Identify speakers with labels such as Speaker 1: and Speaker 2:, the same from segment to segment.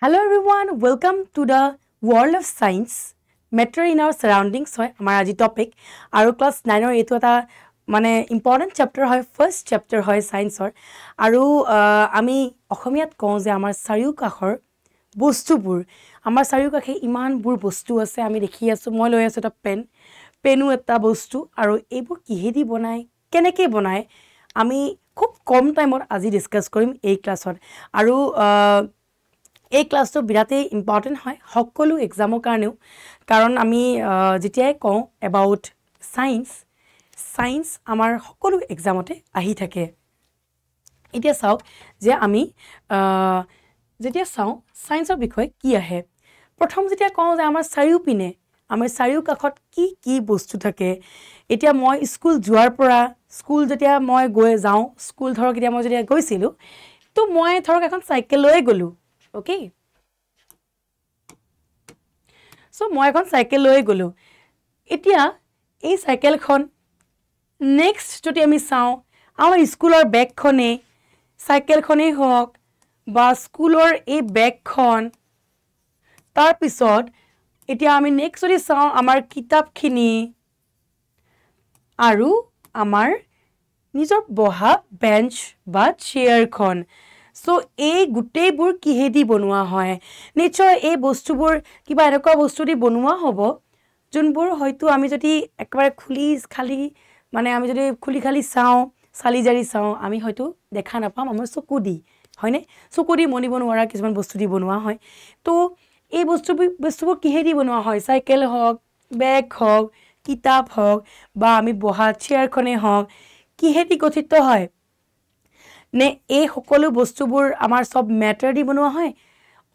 Speaker 1: Hello everyone, welcome to the world of science. Matter in our surroundings hoy amar aji topic aru class 9 or 8 eta mane important chapter hoy first chapter hoy science or aru ami অসমীয়াত কওঁ যে আমাৰ চাৰিওকাষৰ বস্তুবোৰ আমাৰ চাৰিওকাষে ইমানবোৰ বস্তু আছে আমি দেখি আছো মই লৈ আছো এটা পেনও এটা বস্তু আৰু এইবোৰ কিহেদি বনায় কেনেকৈ বনায় আমি খুব কম টাইমত আজি ডিসকাস কৰিম এই ক্লাছত আৰু এই ক্লাছটো বিৰাটেই ইম্পৰ্টেণ্ট হয় সকলো এক্সামৰ কাৰণেও কাৰণ আমি যেতিয়াই কওঁ এবাউট সায়েন্স আমাৰ সকলো এক্সামতে আহি থাকে এতিয়া চাওক যে আমি যেতিয়া চাওঁ সায়েন্সৰ বিষয়ে কি আহে প্ৰথম যেতিয়া কওঁ যে আমাৰ চাৰিওপিনে আমাৰ চাৰিওকাষত কি বস্তু থাকে এতিয়া মই স্কুল যোৱাৰ পৰা স্কুল যেতিয়া মই গৈ যাওঁ স্কুল ধৰক এতিয়া মই যেতিয়া গৈছিলোঁ তো মই ধৰক এখন চাইকেল লৈ গ'লোঁ Okay. So মই এখন সাইকেল লৈ গলো এতিয়া এই সাইকেলখন নেক্সট যদি আমি চাওঁ আমাৰ স্কুলৰ বেগখনে সাইকেলখনেই হওক বা স্কুলৰ এই বেগখন তাৰ পিছত এতিয়া আমি নেক্সট যদি চাওঁ আমাৰ কিতাপখিনি আৰু আমাৰ নিজৰ বহা বেঞ্চ বা চেয়াৰখন So এই গুটেইবোৰ কিহেদি বনোৱা হয় নিশ্চয় এই বস্তুবোৰ কিবা এনেকুৱা বস্তু দি বনোৱা হ'ব যোনবোৰ হয়তো আমি যদি একবাৰে খালি মানে আমি যদি খালি চাওঁ চালি জাৰি চাওঁ আমি হয়তো দেখা নাপাম আমাৰ চকু দি হয়নে চকু দি মনিব নোৱাৰা কিছুমান বস্তু দি বনোৱা হয় তো এই বস্তুবোৰ কিহেদি বনোৱা হয় সাইকেল হওক বেগ হওক কিতাপ হওক বা আমি বহা চেয়াৰখনে হওক কিহেদি গঠিত হয় নে এই সকলো বস্তুবোৰ আমাৰ সব ম্যাটাৰ দি বনোৱা হয়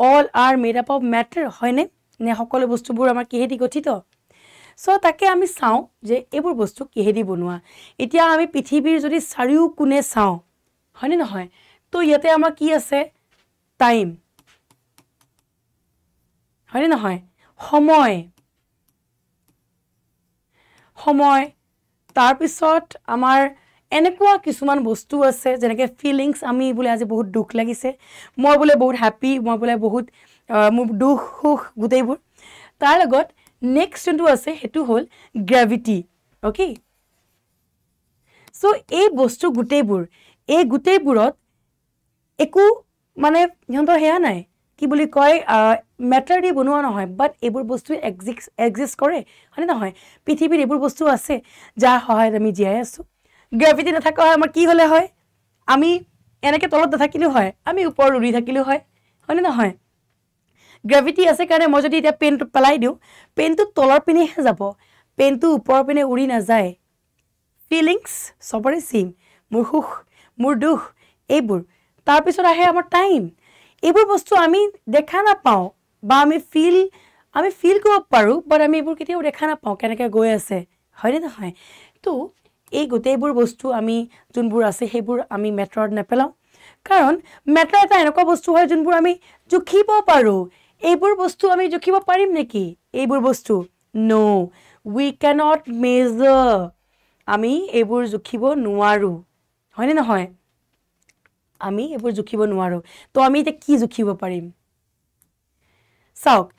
Speaker 1: all are made up of matter হয়নে নে সকলো বস্তুবোৰ আমাৰ কিহেদি গঠিত সো তাকে আমি চাওঁ যে এইবোৰ বস্তু কিহেদি বনোৱা এতিয়া আমি পৃথিৱীৰ যদি চাৰিও কোণে চাওঁ হয়নে নহয় তো ইয়াতে আমাৰ কি আছে টাইম হয়নে নহয় সময় তাৰ পিছত আমাৰ এনেকুৱা কিছুমান বস্তু আছে যেনেকৈ ফিলিংস আমি বোলে আজি বহুত দুখ লাগিছে মই বোলে বহুত হ্যাপি মই বোলে বহুত মোৰ দুখ সুখ গুটেইবোৰ তাৰ লগত নেক্সট যোনটো আছে হেতু হ'ল গ্ৰেভিটি ওকে সো এই বস্তু গুটেইবোৰত একো মানে ইহঁতৰ হেয়া নাই কি বুলি কয় ম্যাটাৰ দি বনোৱা নহয় বাট এইবোৰ বস্তু এক্সিষ্ট কৰে হয়নে নহয় পৃথিৱীত এইবোৰ বস্তু আছে যাৰ সহায়ত আমি জীয়াই আছো গ্ৰেভিটি নাথাকা হয় আমাৰ কি হলে হয় আমি এনেকৈ তলত নাথাকিলেও হয় আমি ওপৰত উৰি থাকিলেও হয় হয়নে নহয় গ্ৰেভিটি আছে কাৰণে মই যদি এতিয়া পেনটো পেলাই দিওঁ পেনটো তলৰ পিনেহে যাব পেনটো ওপৰৰ পিনে উৰি নাযায় ফিলিংস সবৰে সেম মোৰ সুখ মোৰ দুখ এইবোৰ তাৰ পিছত আহে আমাৰ টাইম এইবোৰ বস্তু আমি দেখা নাপাওঁ বা আমি ফিল কৰিব পাৰোঁ বাট আমি এইবোৰ কেতিয়াও দেখা নাপাওঁ কেনেকৈ গৈ আছে হয়নে নহয় তো এই গোটেইবোৰ বস্তু আমি যোনবোৰ আছে সেইবোৰ আমি মেটাৰত নেপেলাওঁ কাৰণ মেটাৰ এটা এনেকুৱা বস্তু হয় যোনবোৰ আমি জুখিব পাৰোঁ এইবোৰ বস্তু আমি জুখিব পাৰিম নেকি এইবোৰ বস্তু নো উই ক্যানট মেজাৰ আমি এইবোৰ জুখিব নোৱাৰোঁ হয়নে নহয় আমি এইবোৰ জুখিব নোৱাৰোঁ তো আমি এতিয়া কি জুখিব পাৰিম চাওক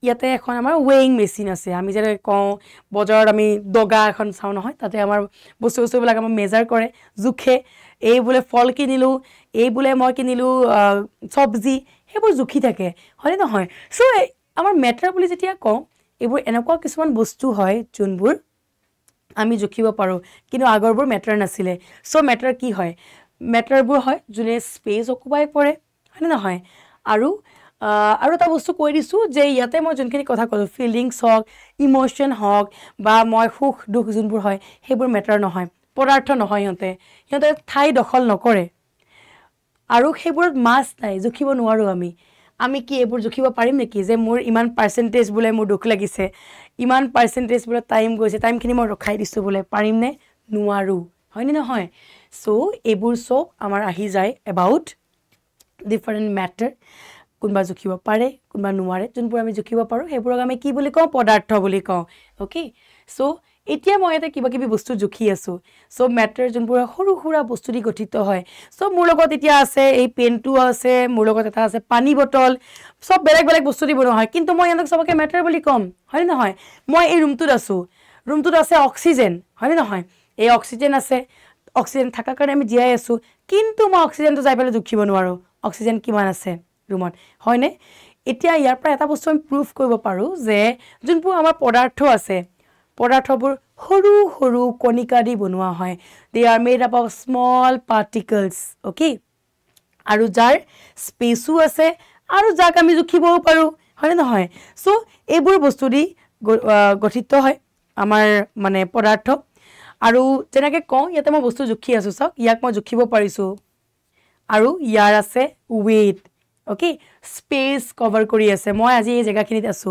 Speaker 1: ইয়াতে এখন আমাৰ ৱেইং মেচিন আছে আমি যেনে কওঁ বজাৰত আমি দগা এখন চাওঁ নহয় তাতে আমাৰ বস্তুবিলাক আমাৰ মেজাৰ কৰে জুখে এই বোলে ফল কিনিলোঁ এই বোলে মই কিনিলোঁ চব্জি সেইবোৰ জুখি থাকে হয়নে নহয় সো আমাৰ মেটাৰ বুলি যেতিয়া কওঁ এইবোৰ এনেকুৱা কিছুমান বস্তু হয় যোনবোৰ আমি জুখিব পাৰোঁ কিন্তু আগৰবোৰ মেটাৰ নাছিলে সো মেটাৰ কি হয় মেটাৰবোৰ হয় যোনে স্পেচ অকুপাই কৰে হয়নে নহয় আৰু এটা বস্তু কৈ দিছোঁ যে ইয়াতে মই যোনখিনি কথা ক'লোঁ ফিলিংস হওক ইম'শ্যন হওক বা মই সুখ দুখ যোনবোৰ হয় সেইবোৰ মেটাৰ নহয় পদাৰ্থ নহয় সিহঁতে ঠাই দখল নকৰে আৰু সেইবোৰত মাছ নাই জুখিব নোৱাৰোঁ আমি কি এইবোৰ জুখিব পাৰিম নেকি যে মোৰ ইমান পাৰ্চেণ্টেজ বোলে মোৰ দুখ লাগিছে ইমান পাৰ্চেণ্টেজ বোলে টাইম গৈছে টাইমখিনি মই ৰখাই দিছোঁ বোলে পাৰিমনে নোৱাৰোঁ হয়নে নহয় সো এইবোৰ চব আমাৰ আহি যায় এবাউট ডিফাৰেণ্ট মেটাৰ কোনোবা জুখিব পাৰে কোনোবা নোৱাৰে যোনবোৰ আমি জুখিব পাৰোঁ সেইবোৰক আমি কি বুলি কওঁ পদাৰ্থ বুলি কওঁ ওকে সো এতিয়া মই এটা কিবা কিবি বস্তু জুখি আছো সো ম্যাটাৰ যোনবোৰ সৰু সৰু বস্তু দি গঠিত হয় সো মোৰ লগত এতিয়া আছে এই পেনটো আছে মোৰ লগত এটা আছে পানী বটল সব বেলেগ বেলেগ বস্তু দি বনোৱা হয় কিন্তু মই ইয়াক সবকে ম্যাটাৰ বুলি কম হয় নহয় মই এই ৰুমটোত আছো ৰুমটোত আছে অক্সিজেন হয় নহয় এই অক্সিজেন আছে অক্সিজেন থাকাৰ কাৰণে আমি জীয়াই আছো কিন্তু মই অক্সিজেনটো যাই পেলাই জুখিব নোৱাৰো অক্সিজেন কিমান আছে ৰুমত হয়নে এতিয়া ইয়াৰ পৰা এটা বস্তু আমি প্ৰুফ কৰিব পাৰো যে যোনবোৰ আমাৰ পদাৰ্থ আছে পদাৰ্থবোৰ সৰু সৰু কণিকা দি বনোৱা হয় they are made up of small particles okay আৰু যাৰ স্পেচও আছে আৰু যাক আমি জুখিবও পাৰো হয় নহয় সো এইবোৰ বস্তু দি গঠিত হয় আমাৰ মানে পদাৰ্থ আৰু যেনেকৈ কওঁ ইয়াতে মই বস্তু জুখি আছো চাওক ইয়াক মই জুখিব পাৰিছো আৰু ইয়াৰ আছে weight okay space cover কৰি আছে মই আজি এই জায়গাখিনিত আছো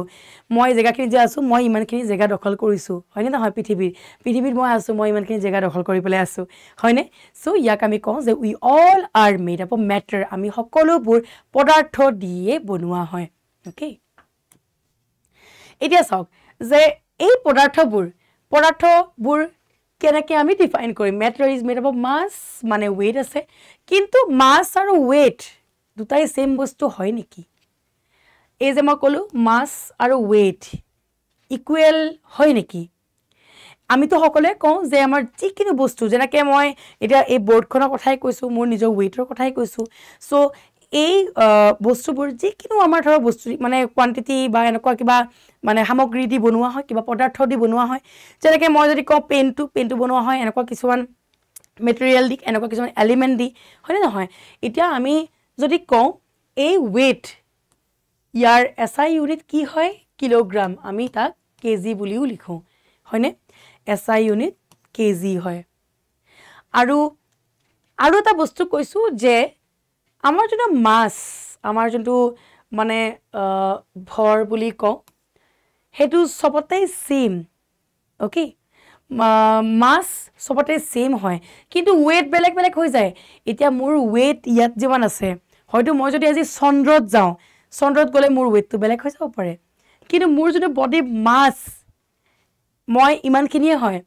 Speaker 1: মই জায়গাখিনিত যে আছো মই ইমানখিনি জায়গা দখল কৰিছো হয়নে নহয় পৃথিৱীত মই আছো মই ইমানখিনি জায়গা দখল কৰি পেলাই আছো হয়নে সো ইয়াক আমি কওঁ যে we all are made up of matter আমি সকলোবোৰ পদাৰ্থ দিয়ে বনোৱা হয় okay এতিয়া চাওক যে এই পদাৰ্থবোৰ কেনেকৈ আমি ডিফাইন কৰিম matter is made up of mass মানে weight আছে কিন্তু mass আৰু weight দুটাই সেম বস্তু হয় নেকি এই যে মই কলো মাস আৰু weight ইকুৱেল হয় নেকি আমি তো সকলে কওঁ যে আমাৰ যিকিনো বস্তু যেনেকৈ মই এটা এই বৰ্ডখনৰ কথাই কৈছো মোৰ নিজৰ weighৰ কথাই কৈছো সো এই বস্তুবোৰ যিকিনো আমাৰ ধৰ বস্তু মানে কোৱান্টিটি বা এনেকুৱা কিবা মানে সামগ্ৰী দি বনোৱা হয় কিবা পদাৰ্থ দি বনোৱা হয় যেনেকৈ মই যদি কওঁ পেনটো বনোৱা হয় এনেকুৱা কিছুমান মেটেৰিয়েল দি এনেকুৱা কিছুমান এলিমেন্ট দি হয়নে নহয় এতিয়া আমি যদি কওঁ এই weight ইয়াৰ SI ইউনিট কি হয় কিলোগ্ৰাম আমি তাক কেজি বুলিও লিখো হয়নে SI ইউনিট কেজি হয় আৰু এটা বস্তু কৈছো যে আমাৰ যোনটো মাছ আমাৰ যোনটো মানে ভৰ বুলি কওঁ হেতু সবতে সেম ওকে মাছ সবতে সেম হয় কিন্তু weight বেলেগ বেলেগ হৈ যায় এতিয়া মোৰ weight ইয়াত যিমান আছে হয়তো মই যদি আজি চন্দ্ৰত যাওঁ চন্দ্ৰত গলে মোৰ weight তো বেলেগ হৈ যাব পাৰে কিন্তু মোৰ যোনটো বডি মাছ মই ইমানখিনিয়ে হয়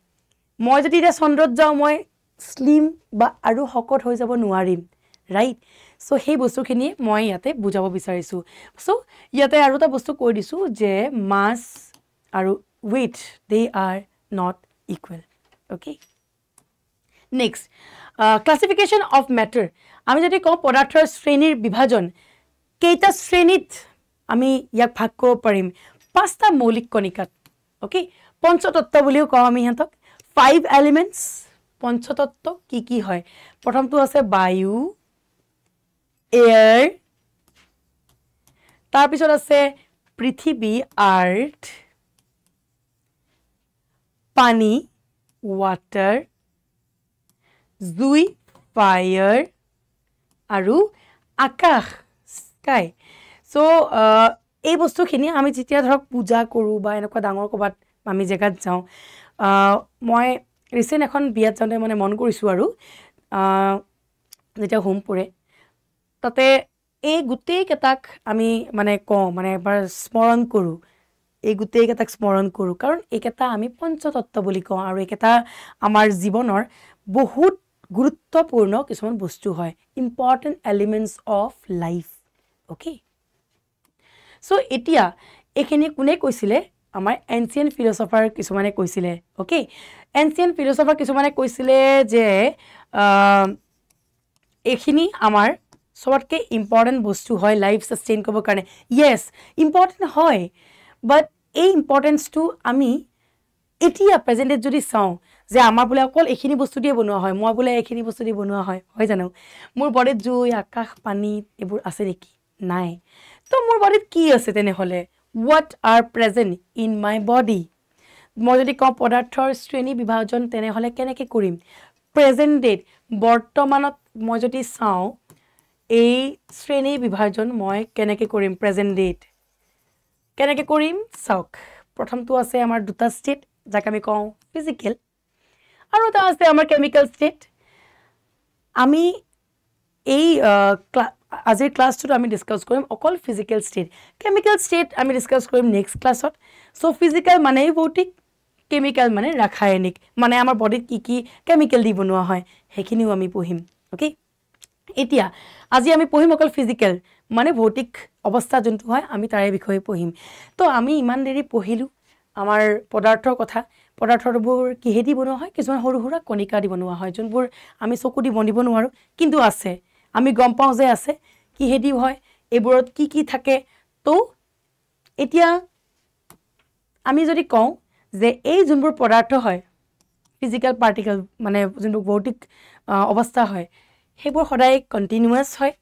Speaker 1: মই যদি এটা চন্দ্ৰত যাওঁ মই স্লিম বা আৰু শকত হৈ যাব নোৱাৰিম ৰাইট সো সেই বস্তুখিনি মই ইয়াতে বুজাব বিচাৰিছো সো ইয়াতে আৰু এটা বস্তু কৈ দিছো যে মাছ আৰু weight they are not equal okay next classification of matter আমি যদি কওঁ পদাৰ্থৰ শ্ৰেণীৰ বিভাজন কেইটা শ্ৰেণীত আমি ইয়াক ভাগ কৰিব পাৰিম পাঁচটা মৌলিক কণিকাত okay পঞ্চতত্ত্ব বুলিও কওঁ আমি ইহঁতক 5 elements পঞ্চতত্ত্ব কি হয় প্ৰথমটো আছে বায়ু এয়াৰ তাৰ পিছত আছে পৃথিৱী আৰ্থ পানী water জুই fire আৰু আকাশ sky so এই বস্তুখিনি আমি যেতিয়া ধৰক পূজা কৰো বা এনেকুৱা ডাঙৰ কবাত আমি জেগাত যাওঁ মই ৰিসেন্ট এখন বিয়াত যাওঁতে মানে মন কৰিছো আৰু যেতিয়া হোম পৰে তাতে এই গুটেই কেটাক আমি মানে কওঁ মানে এবাৰ স্মৰণ কৰো এই গুটেই কেটাক স্মৰণ কৰো কাৰণ এইকেটা আমি পঞ্চতত্ত্ব বুলি কওঁ আৰু এইকেটা আমাৰ জীৱনৰ বহুত গুৰুত্বপূৰ্ণ কিছুমান বস্তু হয় important elements of life okay so এতিয়া এখিনি কোনে কৈছিলে আমাৰ এনসিয়েন্ট ফিলোসফাৰ কিছুমানে কৈছিলে ওকে এনসিয়েন্ট ফিলোসফাৰ কিছুমানে কৈছিলে যে এখিনি আমাৰ সবতকে ইম্পৰ্টেন্ট বস্তু হয় লাইফ সাস্টেইন কৰিবৰ কাৰণে ইয়েস ইম্পৰ্টেন্ট হয় বাট এই ইম্পৰ্টেন্সটো আমি এতিয়া প্ৰেজেন্টত যদি চাওঁ যে আমাৰ বলে অকল এখিনি বস্তু দিয়ে বনোৱা হয় মই বলে এখিনি বস্তু দি বনোৱা হয় জানো মোৰ বডিত জুই আকাশ পানী এবোৰ আছে নেকি নাই তো মোৰ বডিত কি আছে তেনে হলে what are present in my body মই যদি কওঁ পদাৰ্থৰ শ্ৰেণী বিভাজন তেনে হলে কেনেকৈ কৰিম প্ৰেজেন্ট ডেট বৰ্তমানত মই যদি চাওঁ এই শ্ৰেণী বিভাজন মই কেনেকৈ কৰিম প্ৰেজেন্ট ডেট কেনেকৈ কৰিম চাওক প্ৰথমটো আছে আমাৰ দুটা ষ্টেট যাক আমি কওঁ ফিজিক্যাল আৰু এটা আছে আমাৰ কেমিক্যাল ষ্টেট আমি এই আজিৰ ক্লাছটোত আমি ডিসকাস কৰিম অকল ফিজিক্যাল ষ্টেট কেমিক্যাল ষ্টেট আমি ডিসকাস কৰিম নেক্সট ক্লাছত সো ফিজিক্যাল মানে ভৌতিক কেমিকেল মানে ৰাসায়নিক মানে আমাৰ বডিত কি কেমিকেল দি বনোৱা হয় সেইখিনিও আমি পঢ়িম ওকে এতিয়া আজি আমি পঢ়িম অকল ফিজিক্যাল মানে ভৌতিক অৱস্থা যোনটো হয় আমি তাৰে বিষয়ে পঢ়িম তো আমি ইমান দেৰি পঢ়িলো আমাৰ পদাৰ্থৰ কথা পদাৰ্থবোৰ কিহেদি বনোৱা হয় কিছুমান সৰু সৰু কণিকা দি বনোৱা হয় যোনবোৰ আমি চকু দি বনিব নোৱাৰো কিন্তু আছে আমি গম পাওঁ যে আছে কিহেদি হয় এইবোৰত কি থাকে তো এতিয়া আমি যদি কওঁ যে এই যোনবোৰ পদাৰ্থ হয় ফিজিক্যাল পাৰ্টিকল মানে যোনবোৰ ভৌতিক অৱস্থা হয় সেইবোৰ সদায় কন্টিনিউয়াছ হয়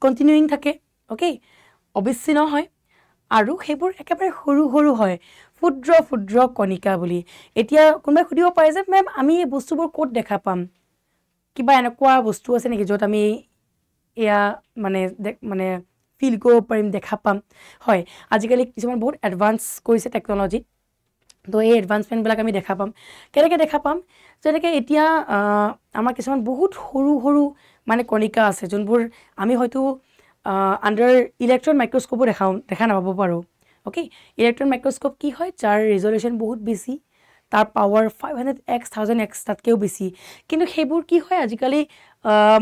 Speaker 1: কন্টিনিউইং থাকে ওকে অবিচ্ছিন্ন হয় আৰু সেইবোৰ একেবাৰে সৰু সৰু হয় ক্ষুদ্ৰ কণিকা বুলি এতিয়া কোনোবাই সুধিব পাৰে যে মেম আমি এই বস্তুবোৰ ক'ত দেখা পাম কিবা এনেকুৱা বস্তু আছে নেকি য'ত আমি এয়া মানে ফিল কৰিব পাৰিম দেখা পাম হয় আজিকালি কিছুমান বহুত এডভান্স কৰিছে টেকন'লজি তো এই এডভান্সমেণ্টবিলাক আমি দেখা পাম কেনেকৈ দেখা পাম যেনেকৈ এতিয়া আমাৰ কিছুমান বহুত সৰু মানে কণিকা আছে যোনবোৰ আমি হয়তো আণ্ডাৰ ইলেক্ট্ৰন মাইক্ৰস্কোপো দেখা নাপাব পাৰোঁ ওকে ইলেক্ট্ৰন মাইক্ৰস্কোপ কি হয় যাৰ ৰিজলিউশ্যন বহুত বেছি তাৰ পাৱাৰ 500x 1000x তাতকৈও বেছি কিন্তু সেইবোৰ কি হয় আজিকালি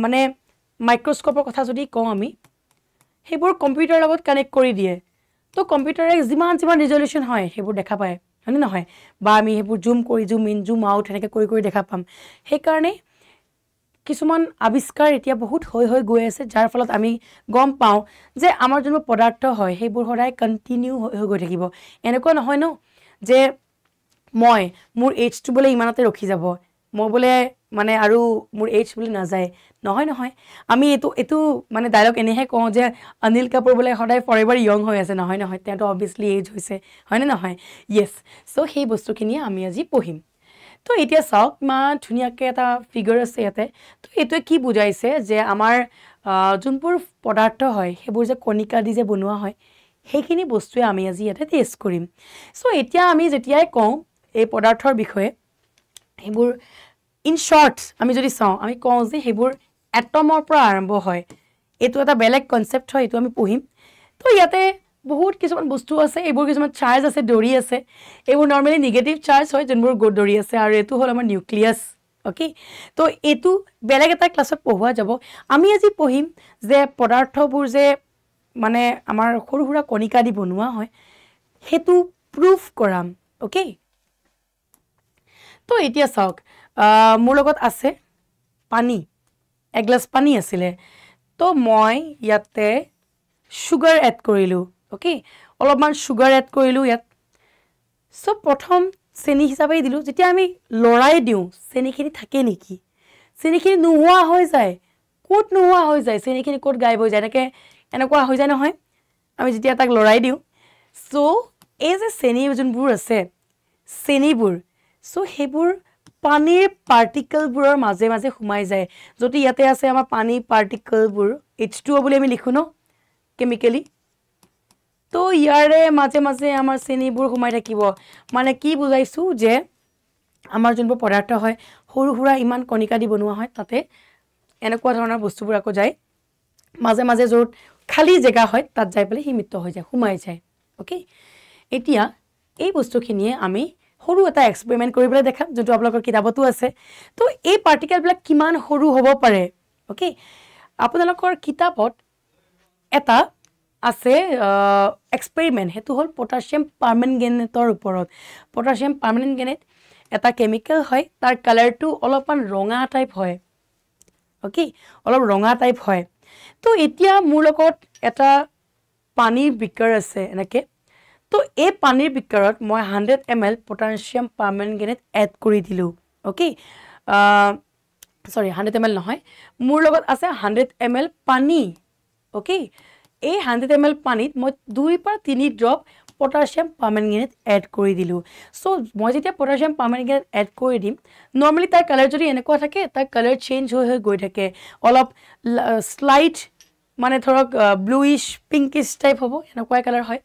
Speaker 1: মানে মাইক্ৰস্কোপৰ কথা যদি কওঁ আমি সেইবোৰ কম্পিউটাৰৰ লগত কানেক্ট কৰি দিয়ে তো কম্পিউটাৰে যিমান ৰিজলিউশ্যন হয় সেইবোৰ দেখা পায় হয়নে নহয় বা আমি সেইবোৰ জুম ইন জুম আউট সেনেকৈ কৰি দেখা পাম সেইকাৰণে কিছুমান আৱিষ্কাৰ এতিয়া বহুত হৈ গৈ আছে যাৰ ফলত আমি গম পাওঁ যে আমাৰ যোনবোৰ পদাৰ্থ হয় সেইবোৰ সদায় কণ্টিনিউ হৈ গৈ থাকিব এনেকুৱা নহয় ন যে মোৰ এইজটো বোলে ইমানতে ৰখি যাব মই বোলে মানে আৰু মোৰ এইজ বুলি নাযায় নহয় আমি এইটো মানে ডাইলগ এনেহে কওঁ যে অনিল কাপুৰ বোলে সদায় ফৰএভাৰ য়ং হৈ আছে নহয় তেওঁতো অবভিয়াছলি এইজ হৈছে হয়নে নহয় য়েছ চ' সেই বস্তুখিনিয়ে আমি আজি পঢ়িম তো এতিয়া চাওক ইমান ধুনীয়াকৈ এটা ফিগাৰ আছে ইয়াতে তো এইটোৱে কি বুজাইছে যে আমাৰ যোনবোৰ পদাৰ্থ হয় সেইবোৰ যে কণিকা দি যে বনোৱা হয় সেইখিনি বস্তুৱে আমি আজি ইয়াতে টেষ্ট কৰিম চ' এতিয়া আমি যেতিয়াই কওঁ এই পদাৰ্থৰ বিষয়ে সেইবোৰ ইন শ্বৰ্টছ আমি যদি চাওঁ আমি কওঁ যে সেইবোৰ এটমৰ পৰা আৰম্ভ হয় এইটো এটা বেলেগ কনচেপ্ট হয় এইটো আমি পঢ়িম তো ইয়াতে বহুত কিছুমান বস্তু আছে এইবোৰ কিছুমান চাৰ্জ আছে দৰি আছে এইবোৰ নৰ্মেলি নিগেটিভ চাৰ্জ হয় যোনবোৰ দৰি আছে আৰু এইটো হ'ল আমাৰ নিউক্লিয়াছ ওকে তো এইটো বেলেগ এটা ক্লাছত পঢ়োৱা যাব আমি আজি পঢ়িম যে পদাৰ্থবোৰ যে মানে আমাৰ সৰু সুৰা কণিকা দি বনোৱা হয় সেইটো প্ৰুফ কৰাম ওকে তো এতিয়া চাওক মোৰ লগত আছে পানী এগিলাছ পানী আছিলে তো মই ইয়াতে সুগাৰ এড কৰিলোঁ ওকে অলপমান সুগাৰ এড কৰিলোঁ ইয়াত চ' প্ৰথম চেনি হিচাপেই দিলোঁ যেতিয়া আমি লৰাই দিওঁ চেনিখিনি থাকে নেকি চেনিখিনি নোহোৱা হৈ যায় ক'ত নোহোৱা হৈ যায় চেনিখিনি ক'ত গায়ব হৈ যায় এনেকুৱা হৈ যায় নহয় আমি যেতিয়া তাক লৰাই দিওঁ চ' এই যে চেনি যোনবোৰ আছে চেনিবোৰ চ' সেইবোৰ পানীৰ পাৰ্টিকলবোৰৰ মাজে সোমাই যায় যদি ইয়াতে আছে আমাৰ পানীৰ পাৰ্টিকলবোৰ H2O বুলি আমি লিখোঁ ন কেমিকেলি তো ইয়াৰে মাজে আমাৰ চেনিবোৰ সোমাই থাকিব মানে কি বুজাইছোঁ যে আমাৰ যোনবোৰ পদাৰ্থ হয় সৰু সুৰা ইমান কণিকা দি বনোৱা হয় তাতে এনেকুৱা ধৰণৰ বস্তুবোৰ আকৌ যায় মাজে য'ত খালী জেগা হয় তাত যাই পেলাই সীমিত হৈ যায় সোমাই যায় ওকে এতিয়া এই বস্তুখিনিয়ে আমি সৰু এটা এক্সপেৰিমেণ্ট কৰিবলৈ দেখাম যোনটো আপোনালোকৰ কিতাপতো আছে তো এই পাৰ্টিকেলবিলাক কিমান সৰু হ'ব পাৰে ওকে আপোনালোকৰ কিতাপত এটা আছে এক্সপেৰিমেণ্ট সেইটো হ'ল পটাছিয়াম পাৰ্মেংগেনেটৰ ওপৰত পটাছিয়াম পাৰ্মেংগেনেট এটা কেমিকেল হয় তাৰ কালাৰটো অলপমান ৰঙা টাইপ হয় ওকে অলপ ৰঙা টাইপ হয় তো এতিয়া মোৰ লগত এটা পানীৰ বিকাৰ আছে এনেকৈ তো এই পানীৰ বিকাৰত মই 100 ml পটাছিয়াম পাৰ্মেংগেনেট এড কৰি দিলোঁ ওকে সৰি 100 ml নহয় মোৰ লগত আছে 100 ml পানী ওকে এই 100 ml পানীত মই 2 পৰা 3 ড্ৰপ পটাছিয়াম পাৰ্মেংগেনেট এড কৰি দিলোঁ চ' মই যেতিয়া পটাছিয়াম পাৰ্মেংগেনেট এড কৰি দিম নৰ্মেলি তাৰ কালাৰ যদি এনেকুৱা থাকে তাৰ কালাৰ চেঞ্জ হৈ গৈ থাকে অলপ স্লাইট মানে ধৰক ব্লুইছ পিংকিছ টাইপ হ'ব এনেকুৱাই কালাৰ হয়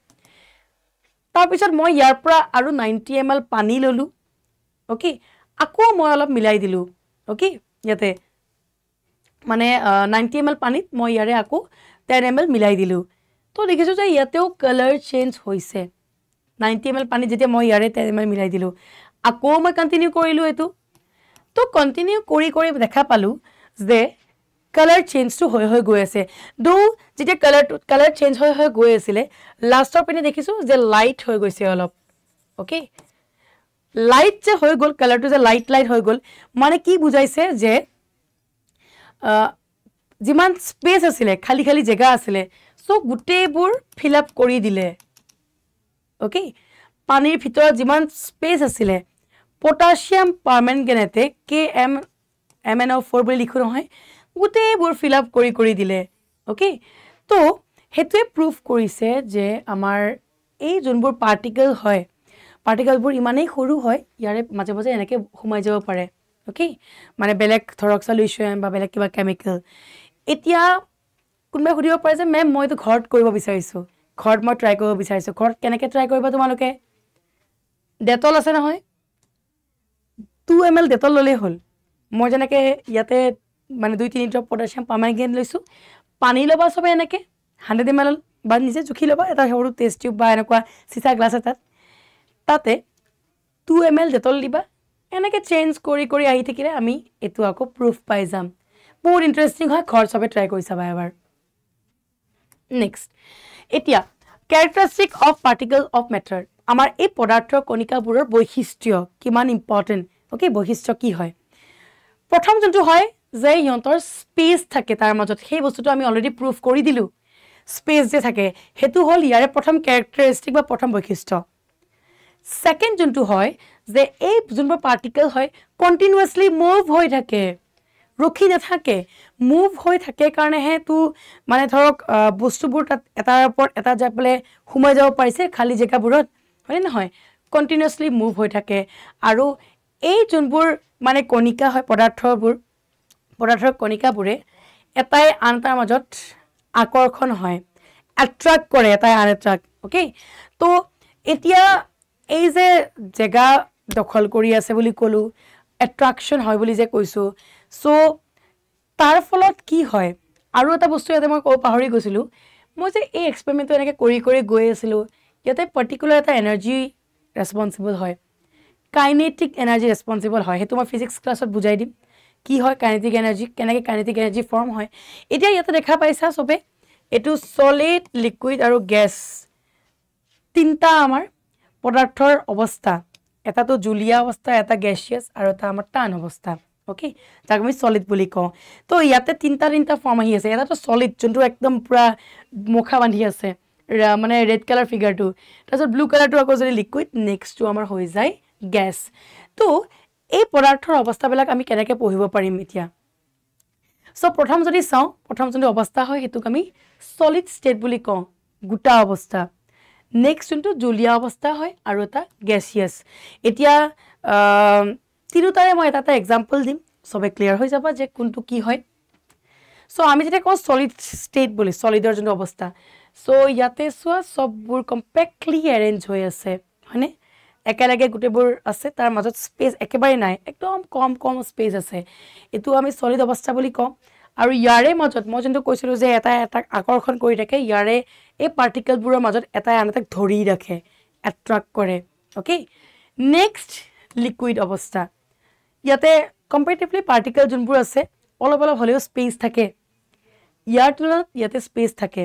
Speaker 1: তাৰপিছত মই ইয়াৰ পৰা আৰু 90 ml পানী ল'লোঁ ওকে আকৌ মই অলপ মিলাই দিলোঁ ওকে ইয়াতে মানে 90 ml পানীত মই ইয়াৰে আকৌ 10 ml মিলাই দিলোঁ তো দেখিছোঁ যে ইয়াতেও কালাৰ চেঞ্জ হৈছে 90 ml পানী যেতিয়া মই ইয়াৰে 10 ml মিলাই দিলোঁ আকৌ মই কণ্টিনিউ কৰিলোঁ এইটো তো কণ্টিনিউ কৰি কৰি দেখা পালোঁ যে কালাৰ চেঞ্জটো হৈ গৈ আছে দো যেতিয়া কালাৰ চেঞ্জ হৈ গৈ আছিলে লাষ্টৰ পিনে দেখিছোঁ যে লাইট হৈ গৈছে অলপ ওকে লাইট যে হৈ গ'ল কালাৰটো যে লাইট হৈ গ'ল মানে কি বুজাইছে যে যিমান স্পেচ আছিলে খালি জেগা আছিলে সো গোটেইবোৰ ফিল আপ কৰি দিলে ওকে পানীৰ ভিতৰত যিমান স্পেচ আছিলে পটাছিয়াম পাৰমেংগনেটে KMnO4 বুলি লিখো নহয় গোটেইবোৰ ফিল আপ কৰি দিলে ওকে তো হেতুৱে প্ৰুফ কৰিছে যে আমাৰ এই যোনবোৰ পাৰ্টিকল হয় পাৰ্টিকলবোৰ ইমানেই সৰু হয় ইয়াৰে মাজে মাজে এনেকৈ সোমাই যাব পাৰে ওকে মানে বেলেগ ধৰক সলিউশ্যন বা বেলেগ কিবা কেমিকেল এতিয়া কোনোবাই সুধিব পাৰে যে মেম মই তো ঘৰত কৰিব বিচাৰিছোঁ ঘৰত মই ট্ৰাই কৰিব বিচাৰিছোঁ ঘৰত কেনেকৈ ট্ৰাই কৰিবা তোমালোকে ডেটল আছে নহয় 2 ml ডেটল ল'লেই হ'ল মই যেনেকৈ ইয়াতে মানে 2-3 ড্ৰপ পটাছিয়াম পাৰমেংগনেট লৈছোঁ পানী ল'বা চবে এনেকৈ 100 ml বা নিজে জুখি ল'বা এটা সৰু টেষ্ট টিউব বা এনেকুৱা চিচা গ্লাছ এটাত তাতে 2 ml ডেটল দিবা এনেকৈ চেঞ্জ কৰি আহি থাকিলে আমি এইটো আকৌ প্ৰুফ পাই যাম বহুত ইণ্টাৰেষ্টিং হয় ঘৰত চবে ট্ৰাই কৰি চাবা এবাৰ নেক্সট এতিয়া characteristic of particle of matter আমাৰ এই পদাৰ্থৰ কণিকাবোৰৰ বৈশিষ্ট্য কিমান ইম্পৰ্টেণ্ট ওকে বৈশিষ্ট্য কি হয় প্ৰথম যোনটো হয় যে ইহঁতৰ স্পেচ থাকে তাৰ মাজত সেই বস্তুটো আমি অলৰেডি প্ৰুফ কৰি দিলোঁ স্পেচ যে থাকে সেইটো হ'ল ইয়াৰে প্ৰথম কেৰেক্টাৰিষ্টিক বা প্ৰথম বৈশিষ্ট্য সেকেন্ড যোনটো হয় যে এই যোনবোৰ পাৰ্টিকল হয় কণ্টিনিউয়াছলি মুভ হৈ থাকে ৰখি নাথাকে মুভ হৈ থাকে কাৰণেহে তো মানে ধৰক বস্তুবোৰ তাত এটাৰ ওপৰত এটা যাই পেলাই সোমাই যাব পাৰিছে খালী জেগাবোৰত হয় নহয় কণ্টিনিউয়াছলি মুভ হৈ থাকে আৰু এই যোনবোৰ মানে কণিকা হয় পদাৰ্থৰ কণিকাবোৰে এটাই আনটাৰ মাজত আকৰ্ষণ হয় এট্ৰাক্ট কৰে এটাই আন এটাক ওকে তো এতিয়া এই যে জেগা দখল কৰি আছে বুলি ক'লো এট্ৰাকশ্যন হয় বুলি যে কৈছোঁ সো তাৰ ফলত কি হয় আৰু এটা বস্তু ইয়াতে মই পাহৰি গৈছিলোঁ মই যে এই এক্সপেৰিমেণ্টটো এনেকৈ কৰি গৈ আছিলোঁ ইয়াতে পাৰ্টিকুলাৰ এটা এনাৰ্জি ৰেছপনচিবল হয় কাইনেটিক এনাৰ্জি ৰেছপনচিবল হয় সেইটো মই ফিজিক্স ক্লাছত বুজাই দিম কি হয় কাইনেটিক এনাৰ্জি কেনেকৈ কাইনেটিক এনাৰ্জি ফৰ্ম হয় এতিয়া ইয়াতে দেখা পাইছা চবে এইটো সলিড লিকুইড আৰু গেছ তিনিটা আমাৰ পদাৰ্থৰ অৱস্থা এটাতো জুলীয়া অৱস্থা এটা গেছিয়াছ আৰু এটা আমাৰ টান অৱস্থা ওকে যাক আমি সলিড বুলি কওঁ তো ইয়াতে তিনিটা ফৰ্ম আহি আছে এটাতো সলিড যোনটো একদম পূৰা মুখা বান্ধি আছে মানে ৰেড কালাৰ ফিগাৰটো তাৰপিছত ব্লু কালাৰটো আকৌ যদি লিকুইড নেক্সটটো আমাৰ হৈ যায় গেছ তো এই পদাৰ্থৰ অৱস্থাবিলাক আমি কেনেকৈ পঢ়িব পাৰিম এতিয়া সো প্ৰথম যদি চাওঁ প্ৰথম যোনটো অৱস্থা হয় সেইটোক আমি সলিড ষ্টেট বুলি কওঁ গোটা অৱস্থা নেক্সট যোনটো জুলীয়া অৱস্থা হয় আৰু এটা গেছিয়াছ এতিয়া তিনিটাৰে মই এটা এক্সাম্পল দিম সবে ক্লিয়াৰ হৈ যাব যে কোনটো কি হয় সো আমি যেতিয়া কওঁ সলিড ষ্টেট বুলি সলিডৰ যোনটো অৱস্থা সো ইয়াতে চোৱা সববোৰ কম্পেক্টলি এৰেঞ্জ হৈ আছে হয়নে একেলগে গোটেইবোৰ আছে তাৰ মাজত স্পেচ একেবাৰে নাই একদম কম স্পেচ আছে এইটো আমি সলিড অৱস্থা বুলি কওঁ আৰু ইয়াৰে মাজত মই যোনটো কৈছিলোঁ যে এটা আকৰ্ষণ কৰি থাকে ইয়াৰে এই পাৰ্টিকলবোৰৰ মাজত এটাই আন এটাক ধৰি ৰাখে এট্ৰাক্ট কৰে ওকে নেক্সট লিকুইড অৱস্থা ইয়াতে কম্পেৰেটিভলি পাৰ্টিকল যোনবোৰ আছে অলপ হ'লেও স্পেচ থাকে ইয়াৰ তুলনাত ইয়াতে স্পেচ থাকে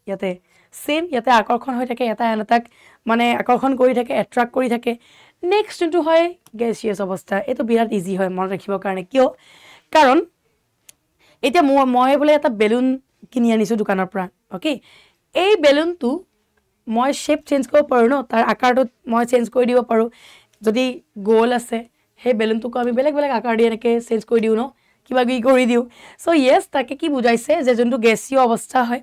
Speaker 1: ইয়াতে সেম ইয়াতে আকৰ্ষণ হৈ থাকে এটা আন এটাক মানে আকৰ্ষণ কৰি থাকে এট্ৰাক্ট কৰি থাকে নেক্সট যোনটো হয় গেছিয়াছ অৱস্থা এইটো বিৰাট ইজি হয় মনত ৰাখিবৰ কাৰণে কিয় কাৰণ এতিয়া মই বোলে এটা বেলুন কিনি আনিছোঁ দোকানৰ পৰা ওকে এই বেলুনটো মই শ্বেপ চেঞ্জ কৰিব পাৰোঁ ন তাৰ আকাৰটো মই চেঞ্জ কৰি দিব পাৰোঁ যদি গোল আছে সেই বেলুনটোক আমি বেলেগ আকাৰ দি এনেকৈ চেঞ্জ কৰি দিওঁ ন কিবা কিবি কৰি দিওঁ সো য়েছ তাকে কি বুজাইছে যে যোনটো গেছীয় অৱস্থা হয়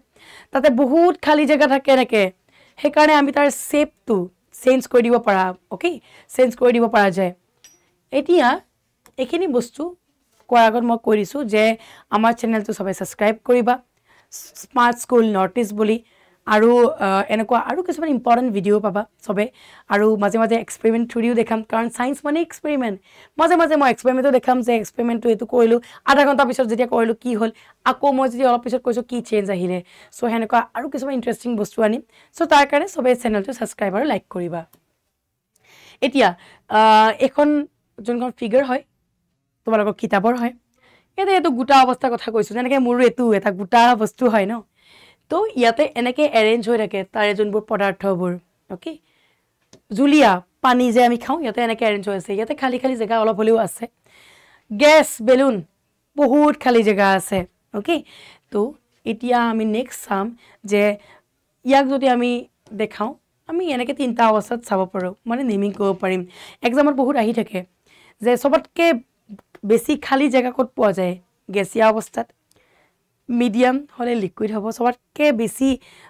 Speaker 1: তাতে বহুত খালী জেগা থাকে এনেকৈ সেইকাৰণে আমি তাৰ শ্বেপটো চেঞ্জ কৰি দিব পাৰা ওকে চেঞ্জ কৰি দিব পৰা যায় এতিয়া এইখিনি বস্তু কোৱাৰ আগত মই কৈ দিছোঁ যে আমাৰ চেনেলটো সবে ছাবস্ক্ৰাইব কৰিবা স্মাৰ্ট স্কুল নৰ্থ ইষ্ট বুলি আৰু এনেকুৱা আৰু কিছুমান ইম্পৰ্টেণ্ট ভিডিঅ' পাবা চবে আৰু মাজে মাজে এক্সপেৰিমেণ্ট থ্ৰুদিও দেখাম কাৰণ ছায়েন্স মানে এক্সপেৰিমেণ্ট মাজে মাজে মই এক্সপেৰিমেণ্টো দেখাম যে এক্সপেৰিমেণ্টটো এইটো কৰিলোঁ আধা ঘণ্টাৰ পিছত যেতিয়া কৰিলোঁ কি হ'ল আকৌ মই যদি অলপ পিছত কৈছোঁ কি চেঞ্জ আহিলে চ' সেনেকুৱা আৰু কিছুমান ইণ্টাৰেষ্টিং বস্তু আনিম চ' তাৰ কাৰণে চবেই চেনেলটো ছাবস্ক্ৰাইব আৰু লাইক কৰিবা এতিয়া এখন যোনখন ফিগাৰ হয় তোমালোকৰ কিতাপৰ হয় ইয়াতে এইটো গোটা অৱস্থাৰ কথা কৈছোঁ যেনেকৈ মোৰো এইটো এটা গোটা বস্তু হয় ন তো ইয়াতে এনেকৈ এৰেঞ্জ হৈ থাকে তাৰে যোনবোৰ পদাৰ্থবোৰ অ'কে জুলীয়া পানী যে আমি খাওঁ ইয়াতে এনেকৈ এৰেঞ্জ হৈ আছে ইয়াতে খালী খালী জেগা অলপ হ'লেও আছে গেছ বেলুন বহুত খালী জেগা আছে অ'কে তো এতিয়া আমি নেক্সট চাম যে ইয়াক যদি আমি দেখাওঁ আমি এনেকৈ তিনিটা অৱস্থাত চাব পাৰোঁ মানে নেমিং কৰিব পাৰিম এক্সামত বহুত আহি থাকে যে চবতকৈ বেছি খালী জেগা ক'ত পোৱা যায় গেছীয়া অৱস্থাত মিডিয়াম হ'লে লিকুইড হ'ব চবতকৈ বেছি